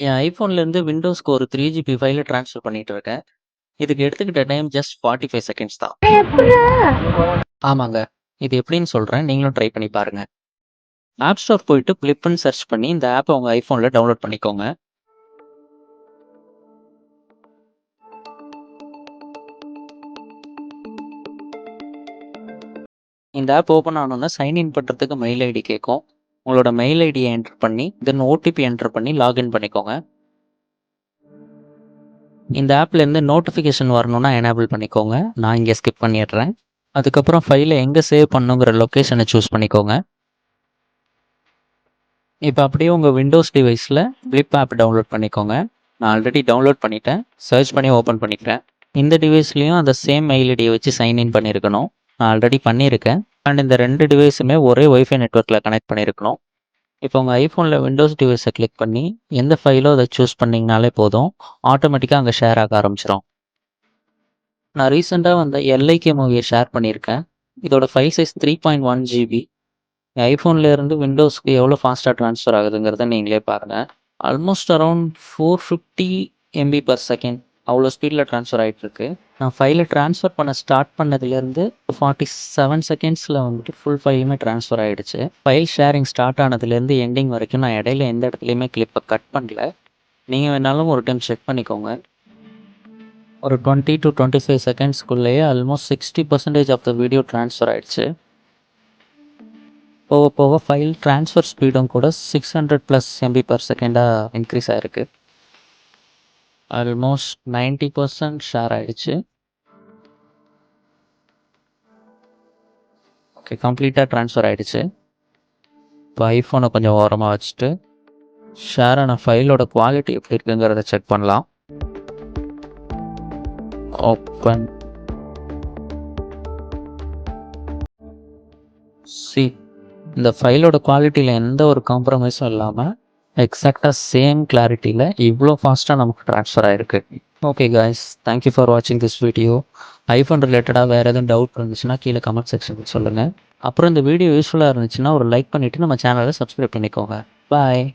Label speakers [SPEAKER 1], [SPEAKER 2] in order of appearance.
[SPEAKER 1] என் ஐஃபோன்லேருந்து விண்டோஸ்க்கு ஒரு 3 ஜிபி ஃபைல ட்ரான்ஸ்ஃபர் பண்ணிட்டு இருக்கேன். இதுக்கு எடுத்துக்கிட்ட டைம் ஜஸ்ட் 45 செகண்ட்ஸ் தான். ஆமாங்க. இது எப்படின்னு சொல்றேன். நீங்களும் ட்ரை பண்ணி பாருங்க. ஆப் ஸ்டோர் போயிட்டு பிளிப்ன்னு சர்ச் பண்ணி இந்த ஆப்ப உங்க ஐஃபோன்ல டவுன்லோட் பண்ணிக்கோங்க. இந்த ஆப் ஓப்பன் ஆனோனே சைன் இன் பண்றதுக்கு மெயில் ஐடி கேட்கும். உங்களோட மெயில் ஐடியை என்டர் பண்ணி தென் ஓடிபி என்டர் பண்ணி லாகின் பண்ணிக்கோங்க. இந்த ஆப்லேருந்து நோட்டிஃபிகேஷன் வரணும்னா எனேபிள் பண்ணிக்கோங்க. நான் இங்கே ஸ்கிப் பண்ணிடுறேன். அதுக்கப்புறம் ஃபைலை எங்கே சேவ் பண்ணுங்கிற லொக்கேஷனை சூஸ் பண்ணிக்கோங்க. இப்போ அப்படியே உங்கள் விண்டோஸ் டிவைஸில் பிளிப் ஆப் டவுன்லோட் பண்ணிக்கோங்க. நான் ஆல்ரெடி டவுன்லோட் பண்ணிட்டேன். சர்ச் பண்ணி ஓப்பன் பண்ணிக்கிறேன். இந்த டிவைஸ்லேயும் அந்த சேம் மெயில் ஐடியை வச்சு சைன்இன் பண்ணியிருக்கணும். நான் ஆல்ரெடி பண்ணியிருக்கேன். அண்ட் இந்த 2 டிவைஸுமே ஒரே ஒய்ஃபை நெட்வொர்க்கில் கனெக்ட் பண்ணியிருக்கணும். இப்போ உங்கள் ஐஃபோனில் விண்டோஸ் டிவைஸை கிளிக் பண்ணி எந்த ஃபைலோ அதை சூஸ் பண்ணிங்கனாலே போதும், ஆட்டோமேட்டிக்காக அங்கே ஷேர் ஆக ஆரம்பிச்சிடும். நான் ரீசெண்டாக வந்த எல்ஐகே மூவியை ஷேர் பண்ணியிருக்கேன். இதோட ஃபைல் சைஸ் 3.1 ஜிபி. ஐஃபோன்லேருந்து விண்டோஸ்க்கு எவ்வளோ ஃபாஸ்ட்டாக ட்ரான்ஸ்ஃபர் ஆகுதுங்கிறத நீங்களே பாருங்கள். Almost around 450 MB per second அவ்வளோ ஸ்பீடில் ட்ரான்ஸ்ஃபர் ஆகிட்டுருக்கு. நான் ஃபைலை ட்ரான்ஸ்ஃபர் பண்ண ஸ்டார்ட் பண்ணதுலேருந்து 47 செகண்ட்ஸில் வந்துட்டு ஃபுல் ஃபைலுமே ட்ரான்ஸ்ஃபர் ஆகிடுச்சு. ஃபைல் ஷேரிங் ஸ்டார்ட் ஆனதுலேருந்து எண்டிங் வரைக்கும் நான் இடையில எந்த இடத்துலையுமே கிளிப்பை கட் பண்ணல. நீங்கள் வேணாலும் ஒரு டைம் செக் பண்ணிக்கோங்க. ஒரு 20 to 25 செகண்ட்ஸ்க்குள்ளேயே almost 60% of the video transfer ஆகிடுச்சு. போக போக ஃபைல் ட்ரான்ஸ்ஃபர் ஸ்பீடும் கூட 600+ MB per செகண்டாக இன்க்ரீஸ் ஆகிருக்கு. ஆல்மோஸ்ட் 90% ஷேர் ஆகிடுச்சு. ஓகே, கம்ப்ளீட்டாக ட்ரான்ஸ்ஃபர் ஆகிடுச்சு. இப்போ ஐஃபோனை கொஞ்சம் ஓரமாக வச்சுட்டு ஷேர் ஆன ஃபைலோட குவாலிட்டி எப்படி இருக்குங்கிறத செக் பண்ணலாம். ஓப்பன். சி, இந்த ஃபைலோட குவாலிட்டியில் எந்த ஒரு காம்ப்ரமைஸும் இல்லாமல் எக்ஸாக்டாக சேம் கிளாரிட்டியில் இவ்வளோ ஃபாஸ்ட்டாக நமக்கு ட்ரான்ஸ்ஃபர் ஆகிருக்கு. ஓகே காய்ஸ், தேங்க்யூ ஃபார் வாட்சிங் திஸ் வீடியோ. ஐஃபோன் ரிலேட்டடாக வேறு எதுவும் டவுட் இருந்துச்சுன்னா கீழே கமெண்ட் செக்ஷனுக்கு சொல்லுங்கள். அப்புறம் இந்த வீடியோ யூஸ்ஃபுல்லாக இருந்துச்சுன்னா ஒரு லைக் பண்ணிவிட்டு நம்ம சேனலை சப்ஸ்கிரைப் பண்ணிக்கோங்க. பாய்.